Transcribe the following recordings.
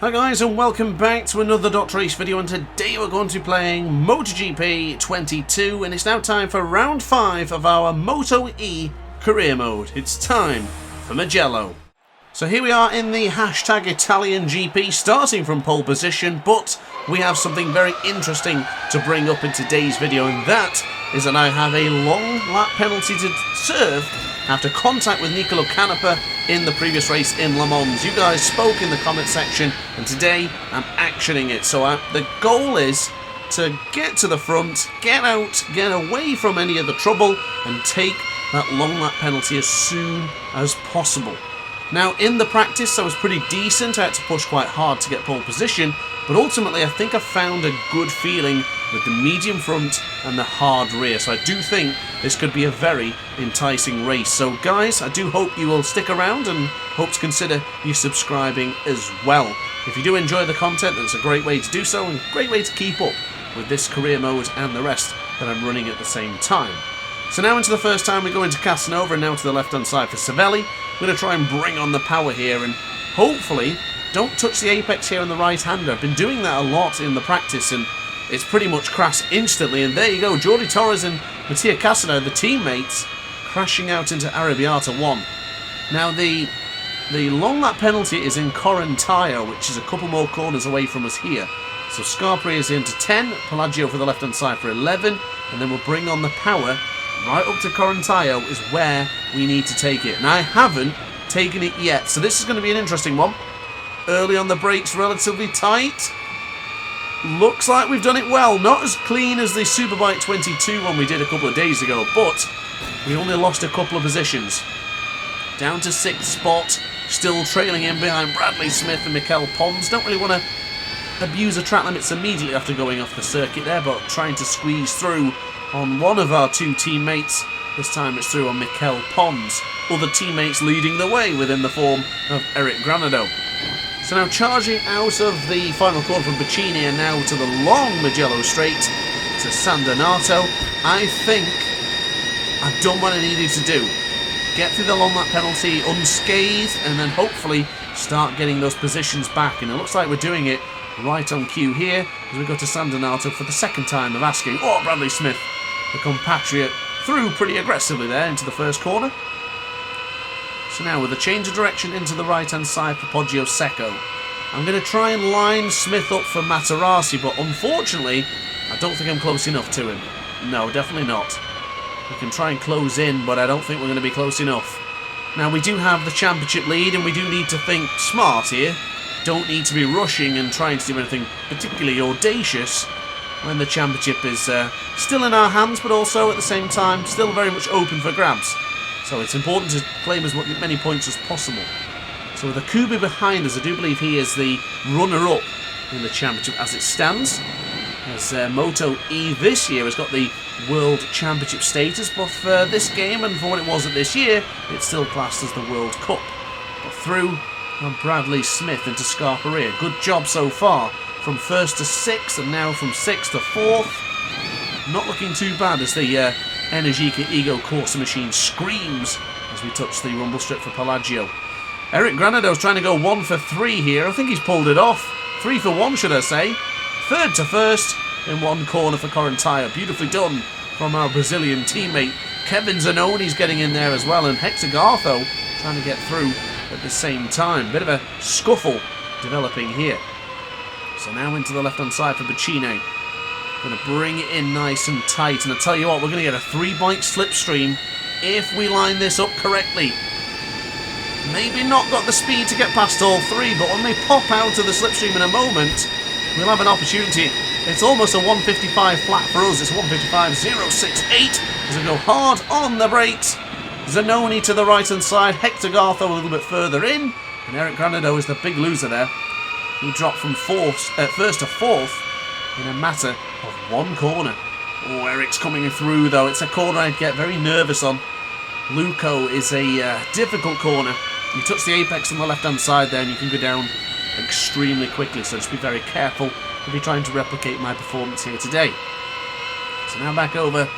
Hi guys, and welcome back to another DrAce video, and today we're going to be playing MotoGP 22, and it's now time for round 5 of our MotoE career mode. It's time for Mugello. So here we are in the hashtag Italian GP, starting from pole position, but we have something very interesting to bring up in today's video, and that is that I have a long lap penalty to serve after contact with Nicolo Canepa in the previous race in Le Mans. You guys spoke in the comment section, and today I'm actioning it. So the goal is to get to the front, get out, get away from any of the trouble, and take that long lap penalty as soon as possible. Now, in the practice, I was pretty decent. I had to push quite hard to get pole position, but ultimately I think I found a good feeling with the medium front and the hard rear. So I do think this could be a very enticing race. So guys, I do hope you will stick around and hope to consider you subscribing as well. If you do enjoy the content, then it's a great way to do so and a great way to keep up with this career mode and the rest that I'm running at the same time. So now into the first time, we go into Casanova and now to the left hand side for Savelli. I'm going to try and bring on the power here and hopefully don't touch the apex here on the right hander. I've been doing that a lot in the practice and it's pretty much crashed instantly. And there you go, Jordi Torres and Mattia Casanova, the teammates, crashing out into Arrabbiata 1. Now the long lap penalty is in Corantaio, which is a couple more corners away from us here. So Scarpri is into 10, Pelagio for the left hand side for 11, and then we'll bring on the power right up to Corantaio is where we need to take it. And I haven't taken it yet, so this is going to be an interesting one. Early on the brakes, relatively tight. Looks like we've done it well. Not as clean as the Superbike 22 one we did a couple of days ago, but we only lost a couple of positions. Down to 6th spot, still trailing in behind Bradley Smith and Mikel Pons. Don't really want to abuse the track limits immediately after going off the circuit there, but trying to squeeze through on one of our two teammates. This time it's through on Mikel Pons. Other teammates leading the way within the form of Eric Granado. So now charging out of the final corner from Bacchini and now to the long Mugello straight to San Donato. I think I've done what I needed to do. Get through the long lap penalty unscathed and then hopefully start getting those positions back. And it looks like we're doing it right on cue here as we go to San Donato for the second time of asking. Oh, Bradley Smith, the compatriot, through pretty aggressively there into the first corner. So now with a change of direction into the right hand side for Poggio Secco, I'm going to try and line Smith up for Materassi, but unfortunately I don't think I'm close enough to him. No, definitely not. We can try and close in, but I don't think we're going to be close enough. Now we do have the championship lead and we do need to think smart here. Don't need to be rushing and trying to do anything particularly audacious when the championship is still in our hands, but also at the same time still very much open for grabs. So it's important to claim as many points as possible. So with Akubi behind us, I do believe he is the runner-up in the championship as it stands. As MotoE this year has got the World Championship status, but for this game and for what it was at this year, it's still classed as the World Cup. But through on Bradley Smith into Scarperia. Good job so far. From 1st to 6th and now from 6th to 4th. Not looking too bad as the Energica Ego Corsa machine screams as we touch the rumble strip for Pelagio. Eric Granado's trying to go 1 for 3 here. I think he's pulled it off. 3 for 1 should I say. 3rd to 1st in one corner for Corantaio. Beautifully done from our Brazilian teammate. Kevin Zannoni's getting in there as well, and Hector Gartho trying to get through at the same time. Bit of a scuffle developing here. So now into the left hand side for Bacchini. Going to bring it in nice and tight, and I tell you what, we're going to get a 3-bike slipstream if we line this up correctly. Maybe not got the speed to get past all 3, but when they pop out of the slipstream in a moment, we'll have an opportunity. It's almost a 155 flat for us. It's 155.068 as we go hard on the brakes. Zannoni to the right hand side, Hector Gartho a little bit further in, and Eric Granado is the big loser there. He dropped from 1st to 4th in a matter of one corner. Oh, Eric's coming through though. It's a corner I'd get very nervous on. Luco is a difficult corner. You touch the apex on the left hand side there and you can go down extremely quickly, so just be very careful if you're trying to replicate my performance here today. So now back over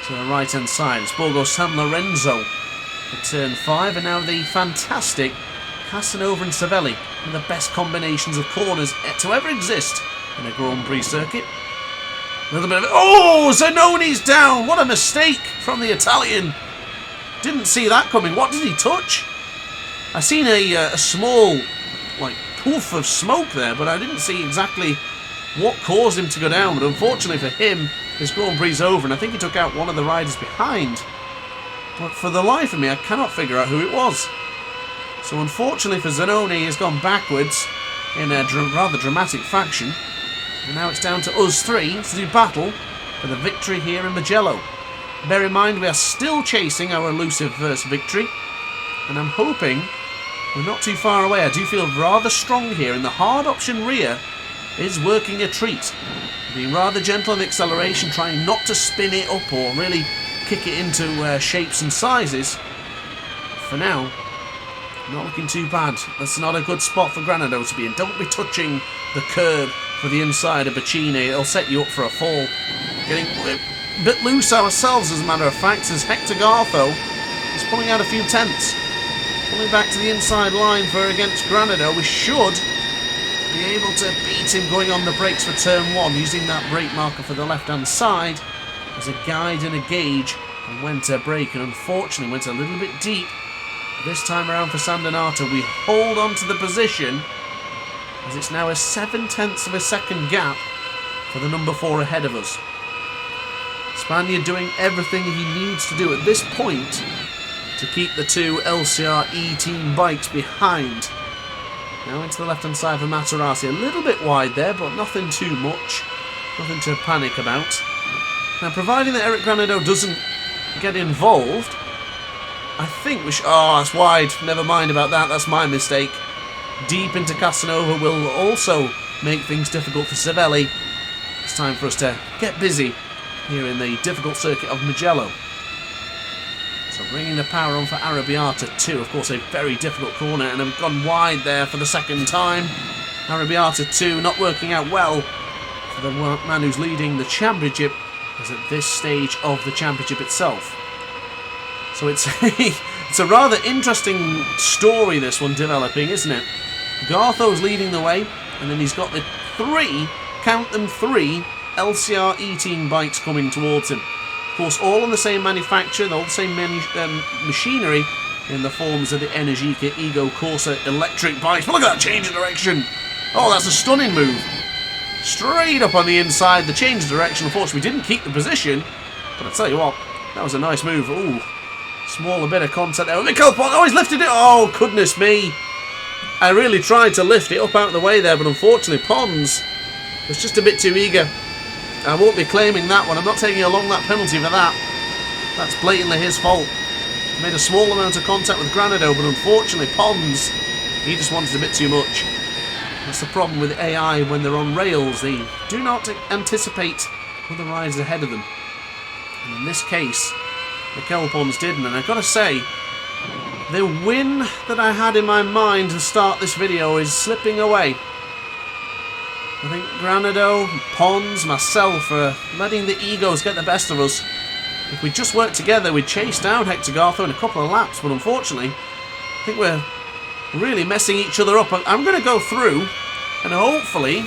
to the right hand side. It's Borgo San Lorenzo for turn 5, and now the fantastic Casanova and Savelli One of the best combinations of corners to ever exist in a Grand Prix circuit. A little bit of it. Oh, Zanone's down. What a mistake from the Italian. Didn't see that coming. What did he touch? I seen a small, like, poof of smoke there, but I didn't see exactly what caused him to go down. But unfortunately for him, his Grand Prix is over, and I think he took out one of the riders behind. But for the life of me, I cannot figure out who it was. So unfortunately for Zanone, he's gone backwards in a rather dramatic fashion. And now it's down to us three to do battle for the victory here in Mugello. Bear in mind, we are still chasing our elusive first victory. And I'm hoping we're not too far away. I do feel rather strong here, and the hard option rear is working a treat. Being rather gentle on the acceleration, trying not to spin it up or really kick it into shapes and sizes. For now, not looking too bad. That's not a good spot for Granado to be in. Don't be touching the curb for the inside of Bacchini. It'll set you up for a fall. Getting a bit loose ourselves, as a matter of fact, as Hector Gartho is pulling out a few tenths. Pulling back to the inside line for against Granado. We should be able to beat him going on the brakes for turn 1, using that brake marker for the left-hand side as a guide and a gauge, and went to brake, and unfortunately went a little bit deep. This time around for Sandonato, we hold on to the position as it's now a 7/10 of a second gap for the number 4 ahead of us. Spaniard doing everything he needs to do at this point to keep the two LCR-E team bikes behind. Now into the left-hand side for Materassi. A little bit wide there, but nothing too much. Nothing to panic about. Now, providing that Eric Granado doesn't get involved, I think we should... Oh, that's wide. Never mind about that. That's my mistake. Deep into Casanova will also make things difficult for Savelli. It's time for us to get busy here in the difficult circuit of Mugello. So bringing the power on for Arrabbiata too. Of course, a very difficult corner, and have gone wide there for the second time. Arrabbiata 2 not working out well for the man who's leading the championship, as at this stage of the championship itself. So it's a rather interesting story, this one developing, isn't it? Gartho's leading the way, and then he's got the count them three LCR-E team bikes coming towards him. Of course, all on the same manufacturer, all the same machinery in the forms of the Energica Ego Corsa electric bikes. But look at that change of direction. Oh, that's a stunning move. Straight up on the inside, the change of direction. Unfortunately, we didn't keep the position, but I tell you what, that was a nice move. Ooh, smaller bit of contact there. Mikel Pons, oh, he's lifted it. Oh, goodness me. I really tried to lift it up out of the way there, but unfortunately, Pons was just a bit too eager. I won't be claiming that one. I'm not taking along that penalty for that. That's blatantly his fault. He made a small amount of contact with Granado, but unfortunately, Pons, he just wanted a bit too much. That's the problem with AI when they're on rails. They do not anticipate other riders ahead of them. And in this case, Mikel Pons didn't. And I've got to say, the win that I had in my mind to start this video is slipping away. I think Granado, Pons, myself are letting the egos get the best of us. If we just worked together, we'd chase down Hector Gartho in a couple of laps, but unfortunately, I think we're really messing each other up. I'm going to go through, and hopefully,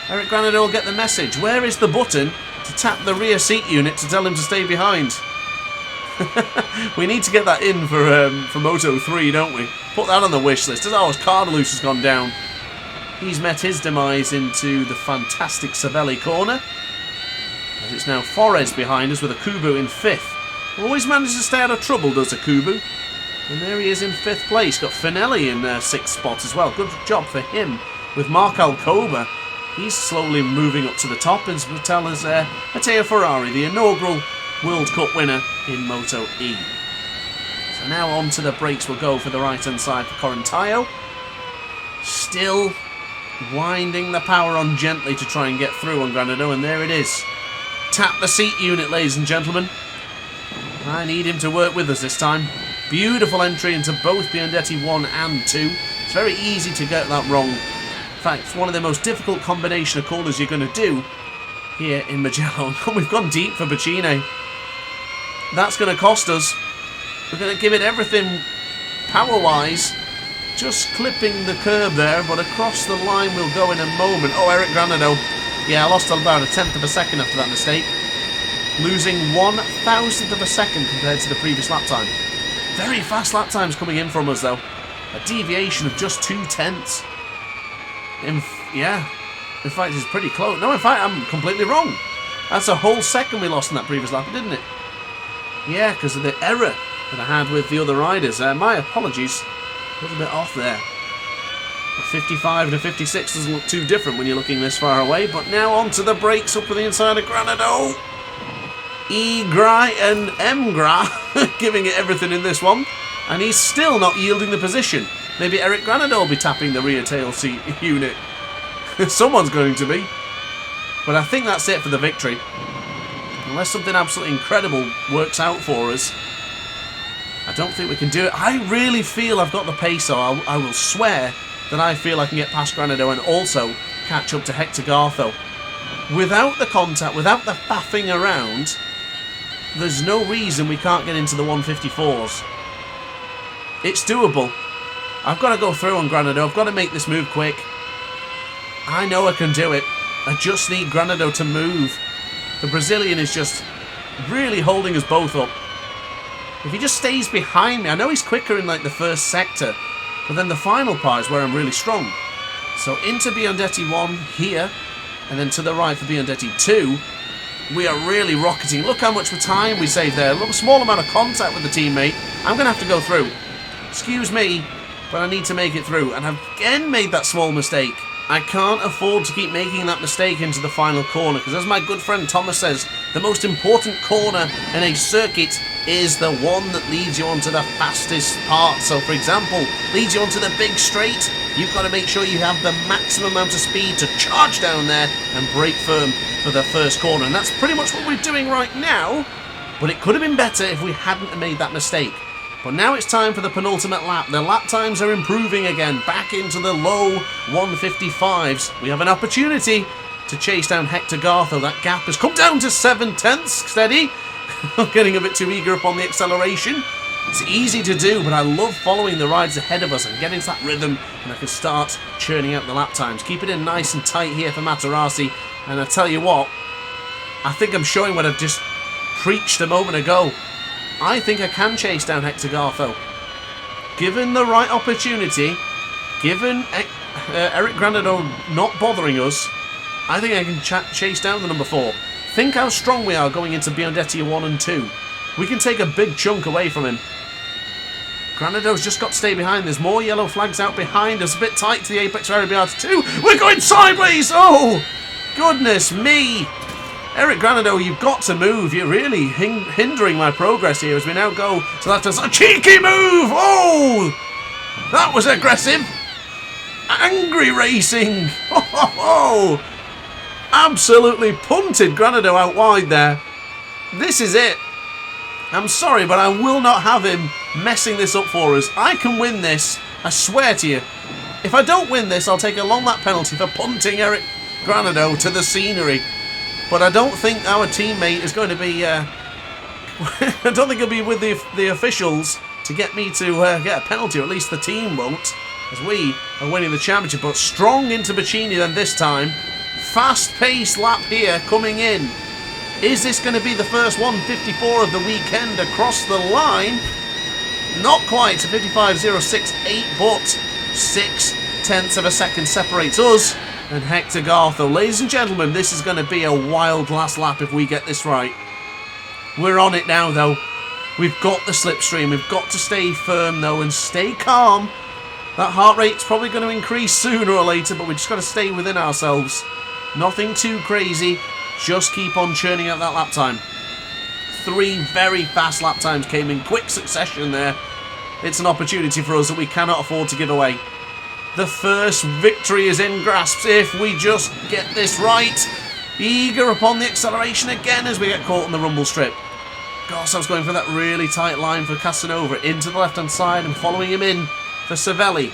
Eric Granado will get the message. Where is the button to tap the rear seat unit to tell him to stay behind? We need to get that in for Moto 3, don't we? Put that on the wish list. Oh, Cardalus has gone down. He's met his demise into the fantastic Savelli corner. As it's now Forez behind us with Akubu in 5th. Always manages to stay out of trouble, does Akubu. And there he is in 5th place. Got Finelli in 6th spot as well. Good job for him. With Mark Alcoba, he's slowly moving up to the top, as well as Matteo Ferrari, the inaugural World Cup winner in MotoE. So now on to the brakes we'll go for the right-hand side for Corintaio. Still winding the power on gently to try and get through on Granado, and there it is. Tap the seat unit, ladies and gentlemen. I need him to work with us this time. Beautiful entry into both Biondetti 1 and 2. It's very easy to get that wrong. In fact, it's one of the most difficult combination of corners you're going to do here in Mugello. We've gone deep for Bacchini. That's going to cost us. We're going to give it everything power-wise Just clipping the curb there, but across the line we'll go in a moment. Oh, Eric Granado. Yeah, I lost about 1/10 of a second after that mistake. Losing 1/1000th of a second compared to the previous lap time. Very fast lap times coming in from us, though. A deviation of just 2/10. Yeah, in fact, it's pretty close. No, in fact, I'm completely wrong. That's a whole second we lost in that previous lap, didn't it? Yeah, because of the error that I had with the other riders. My apologies. A little bit off there. A 55 and a 56 doesn't look too different when you're looking this far away. But now onto the brakes up with the inside of Granado. E-Gry and M-Gra giving it everything in this one. And he's still not yielding the position. Maybe Eric Granado will be tapping the rear tail seat unit. Someone's going to be. But I think that's it for the victory. Unless something absolutely incredible works out for us, I don't think we can do it. I really feel I've got the pace, so I will swear that I feel I can get past Granado and also catch up to Hector Gartho. Without the contact, without the faffing around, there's no reason we can't get into the 154s. It's doable. I've got to go through on Granado. I've got to make this move quick. I know I can do it. I just need Granado to move. The Brazilian is just really holding us both up. If he just stays behind me, I know he's quicker in like the first sector, but then the final part is where I'm really strong. So into Biondetti 1 here, and then to the right for Biondetti 2, we are really rocketing. Look how much time we saved there. Look, a small amount of contact with the teammate. I'm going to have to go through. Excuse me, but I need to make it through. And I've again made that small mistake. I can't afford to keep making that mistake into the final corner, because as my good friend Thomas says, the most important corner in a circuit is the one that leads you onto the fastest part. So for example, leads you onto the big straight, you've got to make sure you have the maximum amount of speed to charge down there and brake firm for the first corner. And that's pretty much what we're doing right now, but it could have been better if we hadn't made that mistake. But now it's time for the penultimate lap. The lap times are improving again, back into the low 155s. We have an opportunity to chase down Hector Gartho. That gap has come down to 7/10. Steady. I'm getting a bit too eager up on the acceleration. It's easy to do, but I love following the rides ahead of us and getting to that rhythm, and I can start churning out the lap times. Keep it in nice and tight here for Matarasi. And I tell you what, I think I'm showing what I've just preached a moment ago. I think I can chase down Hector Gartho. Given the right opportunity, given Eric Granado not bothering us, I think I can chase down the number 4. Think how strong we are going into Biondetti 1 and 2. We can take a big chunk away from him. Granado's just got to stay behind. There's more yellow flags out behind us. A bit tight to the apex of Arabiata 2. We're going sideways! Oh! Goodness me! Eric Granado, you've got to move. You're really hindering my progress here as we now go to left. A cheeky move! Oh! That was aggressive. Angry racing. Oh! Absolutely punted Granado out wide there. This is it. I'm sorry, but I will not have him messing this up for us. I can win this. I swear to you. If I don't win this, I'll take a long lap penalty for punting Eric Granado to the scenery. But I don't think our teammate is going to be... I don't think he'll be with the officials to get me to get a penalty, or at least the team won't, as we are winning the championship. But strong into Bacchini then this time. Fast-paced lap here coming in. Is this going to be the first 154 of the weekend across the line? Not quite. It's a 55.068, but 0.6 of a second separates us and Hector Gartho. Ladies and gentlemen, this is going to be a wild last lap if we get this right. We're on it now, though. We've got the slipstream. We've got to stay firm, though, and stay calm. That heart rate's probably going to increase sooner or later, but we've just got to stay within ourselves. Nothing too crazy. Just keep on churning out that lap time. 3 very fast lap times came in quick succession there. It's an opportunity for us that we cannot afford to give away. The first victory is in grasp if we just get this right. Eager upon the acceleration again as we get caught on the rumble strip. Gosh, I was going for that really tight line for Casanova into the left-hand side and following him in for Cervelli.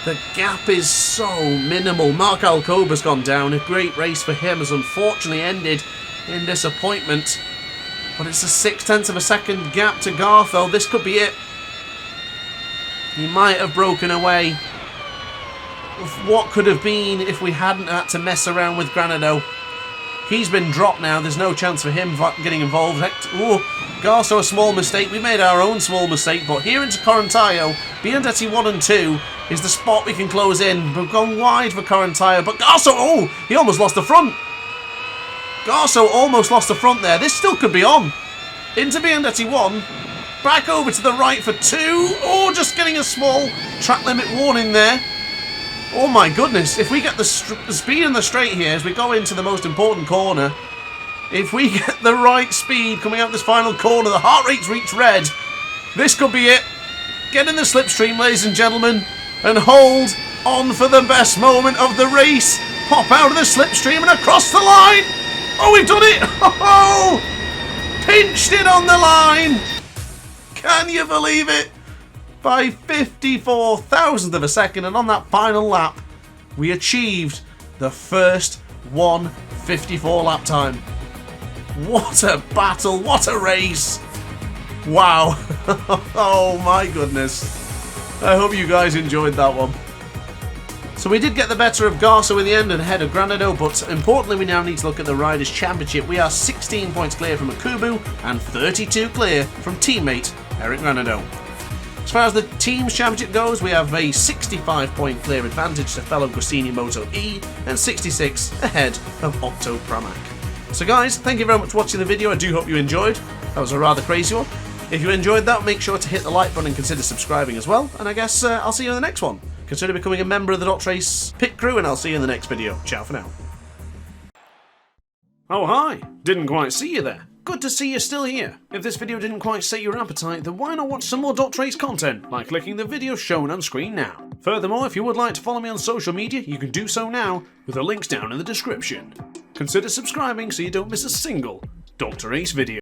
The gap is so minimal. Mark Alcoba's gone down. A great race for him has unfortunately ended in disappointment. But it's a 0.6 of a second gap to Gartho. This could be it. He might have broken away with what could have been if we hadn't had to mess around with Granado. He's been dropped now. There's no chance for him getting involved. Oh, Garso, a small mistake. We made our own small mistake, but here into Corantayo, Biandetti 1 and 2 is the spot we can close in. We've gone wide for Corantayo, but Garso, oh, he almost lost the front. Garso almost lost the front there. This still could be on. Into Biandetti 1. Back over to the right for 2. Oh, just getting a small track limit warning there. Oh my goodness, if we get the speed in the straight here as we go into the most important corner, if we get the right speed coming out this final corner, the heart rate's reached red. This could be it. Get in the slipstream, ladies and gentlemen, and hold on for the best moment of the race. Pop out of the slipstream and across the line. Oh, we've done it. Oh, pinched it on the line. Can you believe it? By 54 thousandth of a second, and on that final lap we achieved the first 1:54 lap time. What a battle, what a race. Wow. Oh my goodness. I hope you guys enjoyed that one. So we did get the better of Garso in the end and ahead of Granado, but importantly we now need to look at the Riders' Championship. We are 16 points clear from Akubu and 32 clear from teammate Eric Granado. As far as the Teams Championship goes, we have a 65 point clear advantage to fellow Goscinny MotoE and 66 ahead of Otto Pramac. So guys, thank you very much for watching the video. I do hope you enjoyed. That was a rather crazy one. If you enjoyed that, make sure to hit the like button and consider subscribing as well. And I guess I'll see you in the next one. Consider becoming a member of the DrAce pit crew, and I'll see you in the next video. Ciao for now. Oh hi, didn't quite see you there. Good to see you're still here. If this video didn't quite sate your appetite, then why not watch some more DrAce content by clicking the video shown on screen now. Furthermore, if you would like to follow me on social media, you can do so now with the links down in the description. Consider subscribing so you don't miss a single DrAce video.